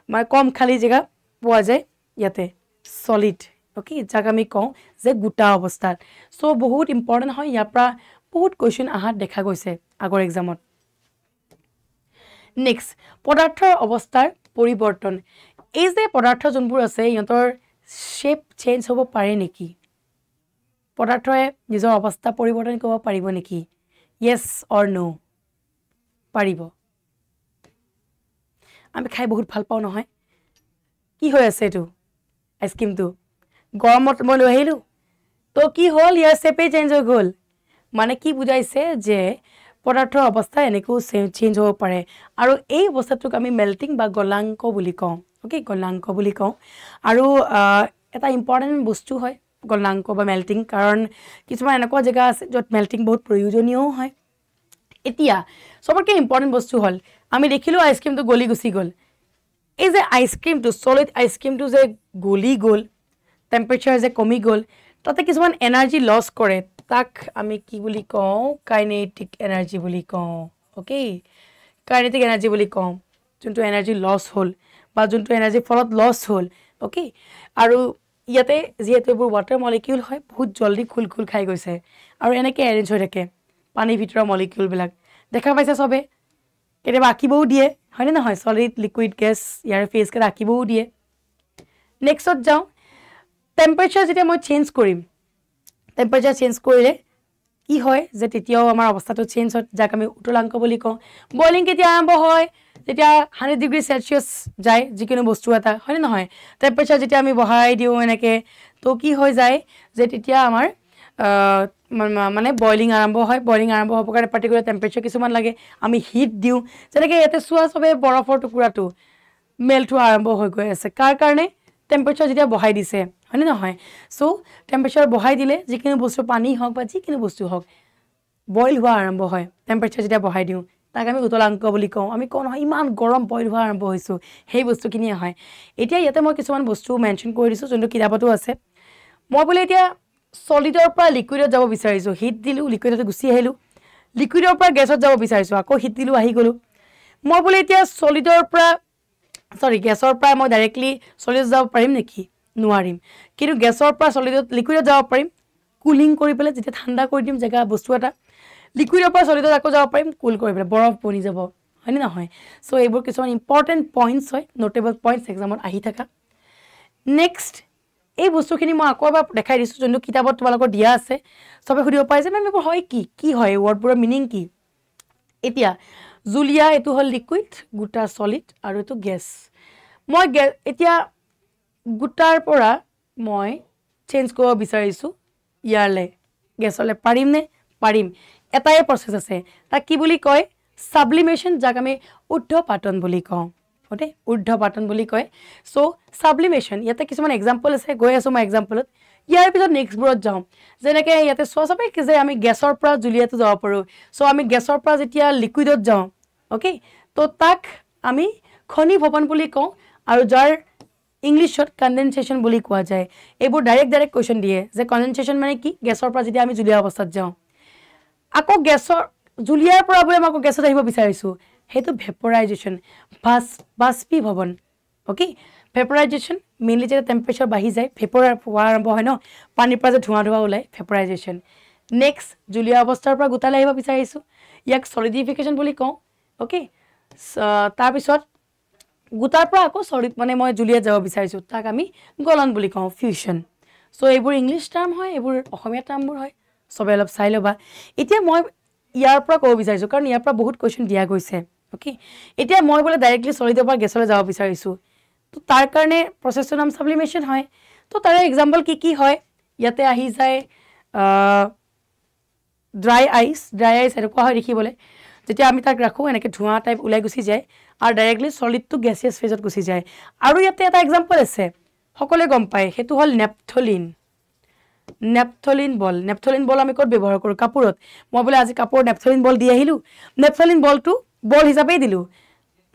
Speaker 1: মানে কম খালী জেগা পোৱা যায় ইয়াতে চলিড অ'কে যাক আমি কওঁ যে গোটা অৱস্থাত চ' বহুত ইম্পৰ্টেণ্ট হয় ইয়াৰ পৰা বহুত কুৱেশ্যন অহাত দেখা গৈছে আগৰ এক্সামত নেক্সট পদাৰ্থৰ অৱস্থাৰ পৰিৱৰ্তন এই যে পদাৰ্থ যোনবোৰ আছে সিহঁতৰ শ্বেপ চেঞ্জ হ'ব পাৰে নেকি পদাৰ্থই নিজৰ অৱস্থা পৰিৱৰ্তন কৰিব পাৰিব নেকি য়েছ অৰ ন' পাৰিব আমি খাই বহুত ভাল পাওঁ নহয় কি হৈ আছে এইটো আইচক্ৰীমটো গৰমত মই লৈ আহিলোঁ তো কি হ'ল ইয়াৰ শ্বেপেই চেঞ্জ হৈ গ'ল মানে কি বুজাইছে যে পদাৰ্থৰ অৱস্থা এনেকৈও চেঞ্জ হ'ব পাৰে আৰু এই অৱস্থাটোক আমি মেল্টিং বা গলাংক বুলি কওঁ অ'কে গলাংক বুলি কওঁ আৰু এটা ইম্পৰ্টেণ্ট বস্তু হয় গলাংক বা মেল্টিং কাৰণ কিছুমান এনেকুৱা জেগা আছে য'ত মেল্টিং বহুত প্ৰয়োজনীয়ও হয় এতিয়া চবতকৈ ইম্পৰ্টেণ্ট বস্তু হ'ল আমি দেখিলোঁ আইচক্ৰীমটো গলি গুচি গ'ল এই যে আইচক্ৰীমটো চলিড আইচক্ৰীমটো যে গলি গ'ল টেম্পাৰেচাৰ যে কমি গ'ল তাতে কিছুমান এনাৰ্জি লছ কৰে তাক আমি কি বুলি কওঁ কাইনেটিক এনাৰ্জি বুলি কওঁ অ'কে কাইনেটিক এনাৰ্জি বুলি কওঁ যোনটো এনাৰ্জি লছ হ'ল বা যোনটো এনাৰ্জি ফলত লছ হ'ল অ'কে আৰু ইয়াতে যিহেতু এইবোৰ ৱাটাৰ মলিকিউল হয় বহুত জল্দি খোল খোল খাই গৈছে আৰু এনেকৈ এৰেঞ্জ হৈ থাকে পানীৰ ভিতৰৰ মলিকিউলবিলাক দেখা পাইছে চবে কেতিয়াবা আঁকিবও দিয়ে হয়নে নহয় চলিড লিকুইড গেছ ইয়াৰ ফেচকেইটা আঁকিবও দিয়ে নেক্সটত যাওঁ টেম্পাৰেচাৰ যেতিয়া মই চেঞ্জ কৰিম টেম্পাৰেচাৰ চেঞ্জ কৰিলে কি হয় যে তেতিয়াও আমাৰ অৱস্থাটো চেঞ্জ হয় যাক আমি উতলাংক বুলি কওঁ বইলিং কেতিয়া আৰম্ভ হয় যেতিয়া 100 ডিগ্ৰী চেলচিয়াছ যায় যিকোনো বস্তু এটা হয়নে নহয় টেম্পাৰেচাৰ যেতিয়া আমি বঢ়াই দিওঁ এনেকৈ তো কি হৈ যায় যে তেতিয়া আমাৰ মানে বইলিং আৰম্ভ হয় বইলিং আৰম্ভ হ'বৰ কাৰণে পাৰ্টিকুলাৰ টেম্পাৰেচাৰ কিছুমান লাগে আমি হিট দিওঁ যেনেকৈ ইয়াতে চোৱা চবে বৰফৰ টুকুৰাটো মেল্ট হোৱা আৰম্ভ হৈ গৈ আছে কাৰ কাৰণে টেম্পাৰেচাৰ যেতিয়া বঢ়াই দিছে হয়নে নহয় চ' টেম্পাৰেচাৰ বঢ়াই দিলে যিকোনো বস্তু পানী হওক বা যিকোনো বস্তু হওক বইল হোৱা আৰম্ভ হয় টেম্পাৰেচাৰ যেতিয়া বঢ়াই দিওঁ তাক আমি উতলাংক বুলি কওঁ আমি কওঁ নহয় ইমান গৰম বইল হোৱা আৰম্ভ হৈছোঁ সেই বস্তুখিনিয়ে হয় এতিয়া ইয়াতে মই কিছুমান বস্তু মেনশ্যন কৰি দিছোঁ যোনটো কিতাপতো আছে মই বোলে এতিয়া চলিডৰ পৰা লিকুইডত যাব বিচাৰিছোঁ হিট দিলোঁ লিকুইডত গুচি আহিলোঁ লিকুইডৰ পৰা গেছত যাব বিচাৰিছোঁ আকৌ হিট দিলোঁ আহি গ'লোঁ মই বোলে এতিয়া গেছৰ পৰা মই ডাইৰেক্টলি চলিডত যাব পাৰিম নেকি নোৱাৰিম কিন্তু গেছৰ পৰা চলিডত লিকুইডত যাব পাৰিম কুলিং কৰি পেলাই যেতিয়া ঠাণ্ডা কৰি দিম জেগা বস্তু এটা লিকুইডৰ পৰা চলিডত আকৌ যাব পাৰিম কুল কৰি পেলাই বৰফ বনি যাব হয়নে নহয় চ' এইবোৰ কিছুমান ইম্পৰ্টেণ্ট পইণ্টছ হয় নোটেবল পইণ্টছ এক্সামত আহি থকা নেক্সট এই বস্তুখিনি মই আকৌ এবাৰ দেখাই দিছোঁ যোনটো কিতাপত তোমালোকৰ দিয়া আছে চবে সুধিব পাৰে যে মেম এইবোৰ হয় কি হয় ৱৰ্ডবোৰৰ মিনিং কি এতিয়া জুলীয়া এইটো হ'ল লিকুইড গোটা চলিড আৰু এইটো গেছ মই এতিয়া গোটাৰ পৰা মই চেঞ্জ কৰিব বিচাৰিছোঁ ইয়াৰলৈ গেছলৈ পাৰিমনে পাৰিম এটাই প্ৰচেছ আছে তাক কি বুলি কয় সাবলিমেশ্যন যাক আমি ঊৰ্ধ্বপাতন বুলি কওঁ ওকে ঊৰ্ধ্বপাতন বুলি কয় চ' সাবলিমেশ্যন ইয়াতে কিছুমান এক্সাম্পল আছে গৈ আছোঁ মই এক্সাম্পলত ইয়াৰ পিছত নেক্সটবোৰত যাওঁ যেনেকৈ ইয়াতে চোৱা চবে যে আমি গেছৰ পৰা জুলীয়াটো যাব পাৰোঁ চ' আমি গেছৰ পৰা যেতিয়া লিকুইডত যাওঁ অ'কে তো তাক আমি ঘনীভৱন বুলি কওঁ আৰু যাৰ ইংলিছত কণ্ডেনচেশ্যন বুলি কোৱা যায় এইবোৰ ডাইৰেক্ট কুৱেশ্যন দিয়ে যে কণ্ডেনচেশ্যন মানে কি গেছৰ পৰা যেতিয়া আমি জুলীয়া অৱস্থাত যাওঁ আকৌ জুলীয়াৰ পৰা বোলে মই আকৌ গেছত আহিব বিচাৰিছোঁ সেইটো ভেপৰাইজেশ্যন বাষ্পীভৱন অ'কে ভেপৰাইজেশ্যন মেইনলি যেতিয়া টেম্পাৰেচাৰ বাঢ়ি যায় ভেপৰ হোৱা আৰম্ভ হয় ন পানীৰ পৰা যে ধোঁৱা ওলায় ভেপৰাইজেশ্যন নেক্সট জুলীয়া অৱস্থাৰ পৰা গোটালৈ আহিব বিচাৰিছোঁ ইয়াক চলিডিফিকেশ্যন বুলি কওঁ অ'কে তাৰপিছত গোটাৰ পৰা আকৌ সলিড মানে মই জুলিয়াত যাব বিচাৰিছোঁ তাক আমি গলন বুলি কওঁ ফিউজন সো এইবোৰ ইংলিছ টাৰ্ম হয় এইবোৰ অসমীয়া টাৰ্মবোৰ হয় সবে অলপ চাই ল'বা এতিয়া মই ইয়াৰ পৰা ক'ব বিচাৰিছোঁ কাৰণ ইয়াৰ পৰা বহুত কুৱেশ্যন দিয়া গৈছে ওকে এতিয়া মই বোলে ডাইৰেক্টলি সলিডৰ পৰা গেছলৈ যাব বিচাৰিছোঁ তো তাৰ কাৰণে প্ৰচেছটোৰ নাম সাবলিমেশ্যন হয় তো তাৰে এক্সাম্পল কি হয় ইয়াতে আহি যায় ড্ৰাই আইচ এনেকুৱা হয় দেখিবলৈ যেতিয়া আমি তাক ৰাখোঁ এনেকৈ ধোঁৱা টাইপ ওলাই গুচি যায় আৰু ডাইৰেক্টলি সলিডটো গেছিয়াছ ফেজত গুচি যায় আৰু ইয়াতে এটা এক্সাম্পল আছে সকলোৱে গম পায় সেইটো হ'ল নেপথলিন বল আমি ক'ত ব্যৱহাৰ কৰোঁ কাপোৰত মই বোলে আজি কাপোৰত নেপথলিন বল দি আহিলোঁ নেপথলিন বলটো বল হিচাপেই দিলোঁ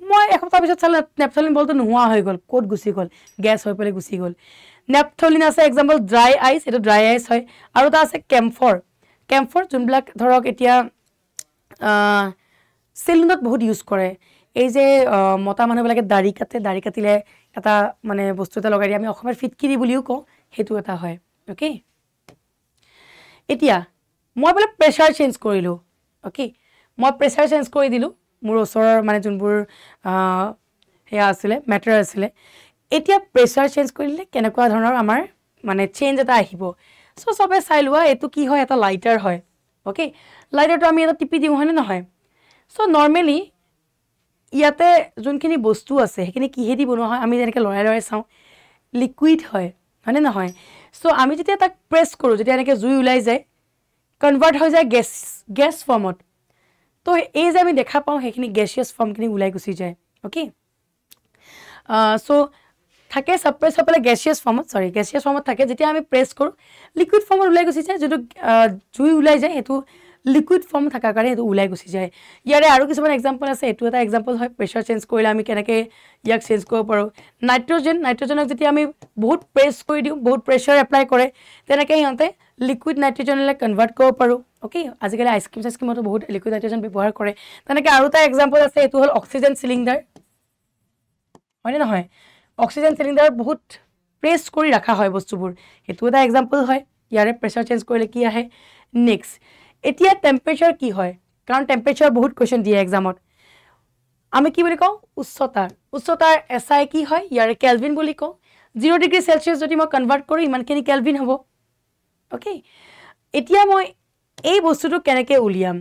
Speaker 1: মই এসপ্তাহ পিছত চালে নেপথলিন বলটো নোহোৱা হৈ গ'ল ক'ত গুচি গ'ল গেছ হৈ পেলাই গুচি গ'ল নেপথলিন আছে এক্সাম্পল ড্ৰাই আইচ এইটো ড্ৰাই আইচ হয় আৰু এটা আছে কেম্ফৰ যোনবিলাক ধৰক এতিয়া চেলুনত বহুত ইউজ কৰে এই যে মতা মানুহবিলাকে দাড়ি কাটিলে এটা মানে বস্তু এটা লগাই দিয়ে আমি অসমীয়াত ফিটকিৰি বুলিও কওঁ সেইটো এটা হয় অ'কে এতিয়া মই বোলে প্ৰেছাৰ চেঞ্জ কৰিলোঁ অ'কে মই প্ৰেছাৰ চেঞ্জ কৰি দিলোঁ মোৰ ওচৰৰ মানে যোনবোৰ সেয়া আছিলে মেটাৰ আছিলে এতিয়া প্ৰেছাৰ চেঞ্জ কৰিলে কেনেকুৱা ধৰণৰ আমাৰ মানে চেঞ্জ এটা আহিব চ' চবে চাই লোৱা এইটো কি হয় এটা লাইটাৰ হয় অ'কে লাইটাৰটো আমি এটা টিপি দিওঁ হয়নে নহয় চ' নৰ্মেলি ইয়াতে যোনখিনি বস্তু আছে সেইখিনি কিহেদি বনোৱা হয় আমি যেনেকৈ লৰাই চাওঁ লিকুইড হয়নে নহয় চ' আমি যেতিয়া তাক প্ৰেছ কৰোঁ যেতিয়া এনেকৈ জুই ওলাই যায় কনভাৰ্ট হৈ যায় গেছ ফৰ্মত তো এই যে আমি দেখা পাওঁ সেইখিনি গেছিয়াছ ফৰ্মখিনি ওলাই গুচি যায় অ'কে চ' থাকে ছাপ্ৰেছ হৈ পেলাই গেছিয়াছ ফৰ্মত থাকে যেতিয়া আমি প্ৰেছ কৰোঁ লিকুইড ফৰ্মত ওলাই গুচি যায় যোনটো জুই ওলাই যায় সেইটো লিকুইড ফৰ্ম থকাৰ কাৰণে সেইটো ওলাই গুচি যায় ইয়াৰে আৰু কিছুমান এক্সাম্পল আছে এইটো এটা এক্সাম্পল হয় প্ৰেছাৰ চেঞ্জ কৰিলে আমি কেনেকৈ ইয়াক চেঞ্জ কৰিব পাৰোঁ নাইট্ৰজেনক যেতিয়া আমি বহুত প্ৰেছ কৰি দিওঁ বহুত প্ৰেছাৰ এপ্লাই কৰে তেনেকৈ সিহঁতে লিকুইড নাইট্ৰজেনলৈ কনভাৰ্ট কৰিব পাৰোঁ অ'কে আজিকালি আইচক্ৰীমতো বহুত লিকুইড নাইট্ৰজেন ব্যৱহাৰ কৰে তেনেকৈ আৰু এটা এক্সাম্পল আছে এইটো হ'ল অক্সিজেন চিলিণ্ডাৰ হয়নে নহয় অক্সিজেন চিলিণ্ডাৰ বহুত প্ৰেছ কৰি ৰখা হয় বস্তুবোৰ সেইটো এটা এক্সাম্পল হয় ইয়াৰে প্ৰেছাৰ চেঞ্জ কৰিলে কি আহে নেক্সট এতিয়া টেম্পাৰেচাৰ কি হয় কাৰণ টেম্পাৰেচাৰ বহুত কুৱেশ্যন দিয়ে এক্সামত আমি কি বুলি কওঁ উচ্চতাৰ SI কি হয় ইয়াৰে কেলভিন বুলি কওঁ 0 ডিগ্ৰী চেলচিয়াছ যদি মই কনভাৰ্ট কৰোঁ ইমানখিনি কেলভিন হ'ব অ'কে এতিয়া মই এই বস্তুটো কেনেকৈ উলিয়াম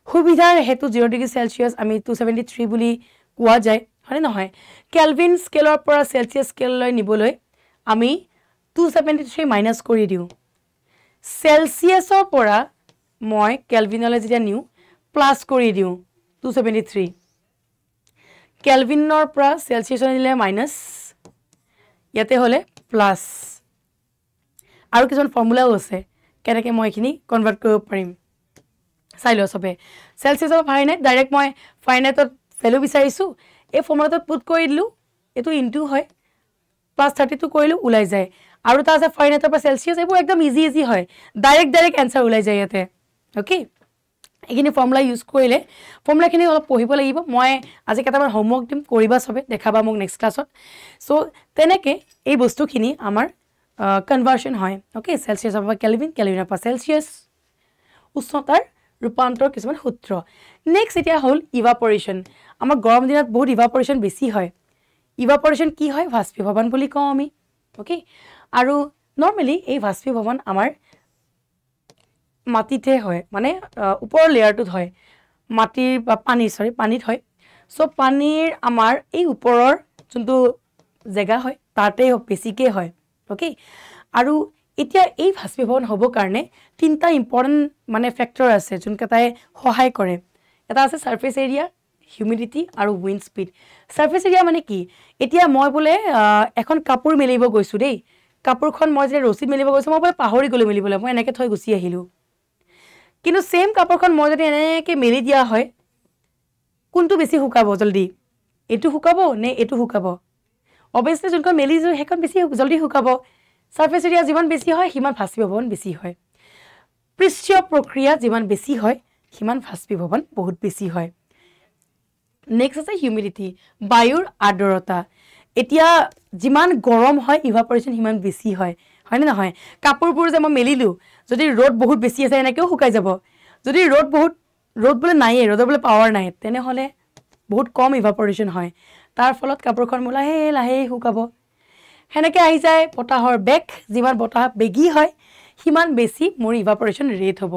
Speaker 1: সুবিধাৰ হেতু 0 ডিগ্ৰী চেলচিয়াছ আমি 273 বুলি কোৱা যায় হয়নে নহয় কেলভিন স্কেলৰ পৰা চেলচিয়াছ স্কেললৈ নিবলৈ আমি 273 মাইনাছ কৰি দিওঁ চেলচিয়াছৰ পৰা মই কেলভিনলৈ যেতিয়া নিওঁ প্লাছ কৰি দিওঁ 273 কেলভিনৰ পৰা চেলচিয়াছলৈ নিলে মাইনাছ ইয়াতে হ'লে প্লাছ আৰু কিছুমান ফৰ্মুলাও আছে কেনেকৈ মই এইখিনি কনভাৰ্ট কৰিব পাৰিম চাই লওঁ চবে চেলচিয়াছৰ পৰা ফাৰেনহাইট ডাইৰেক্ট মই ফাৰেনহাইটত ভেলু বিচাৰিছোঁ এই ফৰ্মুলাটোত পুট কৰি দিলোঁ এইটো ইনটু হয় +32 কৰিলোঁ ওলাই যায় আৰু এটা আছে ফাৰেনহাইটৰ পৰা চেলচিয়াছ এইবোৰ একদম ইজি হয় ডাইৰেক্ট এনচাৰ ওলাই যায় ইয়াতে অ'কে এইখিনি ফৰ্মুলা ইউজ কৰিলে ফৰ্মুলাখিনি অলপ পঢ়িব লাগিব মই আজি কেইটামান হোমৱৰ্ক দিম কৰিবা চবে দেখাবা মোক নেক্সট ক্লাছত চ' তেনেকৈ এই বস্তুখিনি আমাৰ কনভাৰ্চন হয় অ'কে চেলচিয়াছৰ পৰা কেলভিনৰ পৰা চেলচিয়াছ উষ্ণতাৰ ৰূপান্তৰ কিছুমান সূত্ৰ নেক্সট এতিয়া হ'ল ইভাপৰেশ্যন আমাৰ গৰম দিনত বহুত ইভাপৰেশ্যন বেছি হয় ইভাপৰেশ্যন কি হয় বাষ্পীভৱন বুলি কওঁ আমি অ'কে আৰু নৰ্মেলি এই বাষ্পীভৱন আমাৰ মাটিতে হয় মানে ওপৰৰ লেয়াৰটোত হয় মাটিৰ বা পানীত হয় চ' পানীৰ আমাৰ এই ওপৰৰ যোনটো জেগা হয় তাতে বেছিকৈ হয় অ'কে আৰু এতিয়া এই বাষ্পীভৱন হ'বৰ কাৰণে 3টা ইম্পৰ্টেণ্ট মানে ফেক্টৰ আছে যোনকেইটাই সহায় কৰে এটা আছে ছাৰ্ফেচ এৰিয়া হিউমিডিটি আৰু উইণ্ড স্পীড ছাৰ্ফেচ এৰিয়া মানে কি এতিয়া মই বোলে এখন কাপোৰ মেলিব গৈছোঁ দেই কাপোৰখন মই যেতিয়া ৰছীত মেলিব গৈছোঁ মই বোলে পাহৰি গ'লোঁ মেলিবলৈ মই এনেকৈ থৈ গুচি আহিলোঁ কিন্তু ছেইম কাপোৰখন মই যদি এনেকৈ মেলি দিয়া হয় কোনটো বেছি শুকাব জল্দি এইটো শুকাব নে এইটো শুকাব অবভিয়াছলি যোনখন মেলিছোঁ সেইখন বেছি জল্দি শুকাব ছাৰ্ফেচ এৰিয়া যিমান বেছি হয় সিমান বাষ্পীভৱন বেছি হয় পৃষ্ঠীয় প্ৰক্ৰিয়া যিমান বেছি হয় সিমান বাষ্পীভৱন বহুত বেছি হয় নেক্সট আছে হিউমিডিটি বায়ুৰ আৰ্দ্ৰতা এতিয়া যিমান গৰম হয় ইভাপৰেশ্যন সিমান বেছি হয়নে নহয় কাপোৰবোৰ যে মই মেলিলোঁ যদি ৰ'দ বহুত বেছি আছে এনেকৈও শুকাই যাব যদি ৰ'দ বোলে নায়েই ৰ'দৰ বোলে পাৱাৰ নাই তেনেহ'লে বহুত কম ইভাপৰেশ্যন হয় তাৰ ফলত কাপোৰখন মোৰ লাহে লাহে শুকাব হেনেকে আহি যায় বতাহৰ বেগ যিমান বতাহ বেগী হয় সিমান বেছি মোৰ ইভাপৰেশ্যন ৰেট হ'ব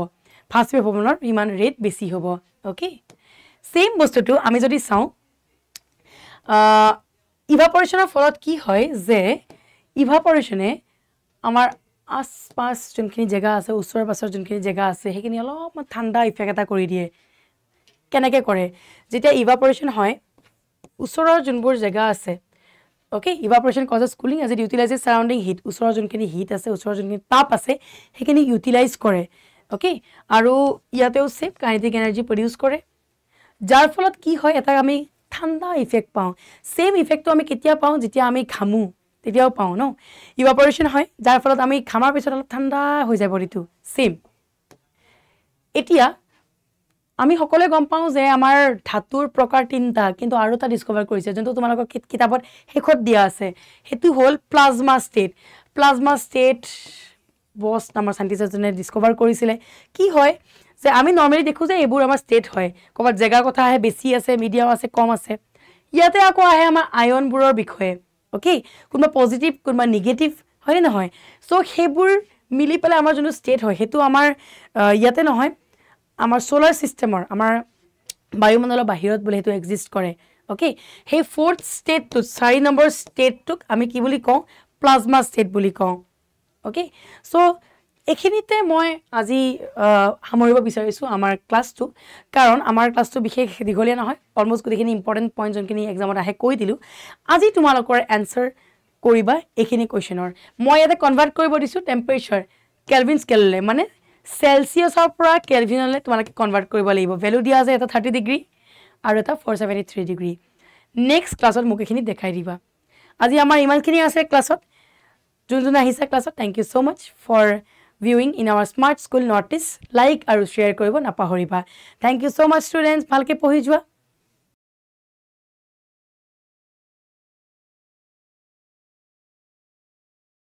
Speaker 1: বাষ্পীভৱনৰ ইমান ৰেট বেছি হ'ব ওকে সেম বস্তুটো আমি যদি চাওঁ ইভাপৰেশ্যনৰ ফলত কি হয় যে ইভাপৰেশ্যনে আমাৰ আশপাশ যোনখিনি জেগা আছে ওচৰৰ পাছৰ যোনখিনি জেগা আছে সেইখিনি অলপমান ঠাণ্ডা ইফেক্ট এটা কৰি দিয়ে কেনেকৈ কৰে যেতিয়া ইভাপৰেশ্যন হয় ওচৰৰ যোনবোৰ জেগা আছে okay evaporation causes cooling as it utilises surrounding heat ওচৰৰ যোনখিনি হিট আছে ওচৰৰ যোনখিনি তাপ আছে সেইখিনি ইউটিলাইজ কৰে ওকে আৰু ইয়াতেও সেম কাইনেটিক এনাৰ্জি প্ৰডিউচ কৰে যাৰ ফলত কি হয় এটা আমি ঠাণ্ডা ইফেক্ট পাওঁ সেম ইফেক্টটো আমি কেতিয়া পাওঁ যেতিয়া আমি ঘামো তেতিয়াও পাওঁ ন ইভাপৰেশ্যন হয় যাৰ ফলত আমি ঘামাৰ পিছত অলপ ঠাণ্ডা হৈ যায় বডিটো সেম এতিয়া আমি সকলোৱে গম পাওঁ যে আমাৰ ধাতুৰ প্ৰকাৰ তিনিটা কিন্তু আৰু এটা ডিস্কভাৰ কৰিছে যোনটো তোমালোকৰ কিতাপত শেষত দিয়া আছে সেইটো হ'ল প্লাজমা ষ্টেট বছ নামৰ সাইণ্টিষ্টজনে ডিস্কভাৰ কৰিছিলে কি হয় যে আমি নৰ্মেলি দেখো যে এইবোৰ আমাৰ ষ্টেট হয় ক'ৰবাত জেগাৰ কথা আহে বেছি আছে মিডিয়াম আছে কম আছে ইয়াতে আকৌ আহে আমাৰ আয়নবোৰৰ বিষয়ে ওকে কোনোবা পজিটিভ কোনোবা নিগেটিভ হয়নে নহয় চ' সেইবোৰ মিলি পেলাই আমাৰ যোনটো ষ্টেট হয় সেইটো আমাৰ ইয়াতে নহয় আমাৰ সোলাৰ সিস্টেমৰ আমাৰ বায়ুমণ্ডলৰ বাহিৰত বোলে সেইটো এক্সিষ্ট কৰে ওকে সেই ফৰ্থ ষ্টেটটো 4 নম্বৰ ষ্টেটটোক আমি কি বুলি কওঁ প্লাজমা ষ্টেট বুলি কওঁ ওকে চ' এইখিনিতে মই আজি সামৰিব বিচাৰিছোঁ আমাৰ ক্লাছটো কাৰণ আমাৰ ক্লাছটো বিশেষ দীঘলীয়া নহয় অলমষ্ট গোটেইখিনি ইম্পৰ্টেণ্ট পইণ্ট যোনখিনি এক্সামত আহে কৈ দিলোঁ আজি তোমালোকৰ এনচাৰ কৰিবা এইখিনি কুৱেশ্যনৰ মই ইয়াতে কনভাৰ্ট কৰিব দিছোঁ টেম্পাৰেচাৰ কেলভিন স্কেললৈ মানে সেলসিয়াছৰ পৰা কেলভিনলৈ তোমালোকে কনভাৰ্ট কৰিব লাগিব ভেলু দিয়া আছে এটা 30 ডিগ্ৰী আৰু এটা 473 ডিগ্ৰী নেক্সট ক্লাছত মোক এইখিনি দেখাই দিবা আজি আমাৰ ইমানখিনি আছে ক্লাছত যোন আহিছে ক্লাছত thank you so much for viewing in our smart school notice like আৰু share কৰিব নাপাহৰিবা thank you so much students ভালকে পঢ়ি যোৱা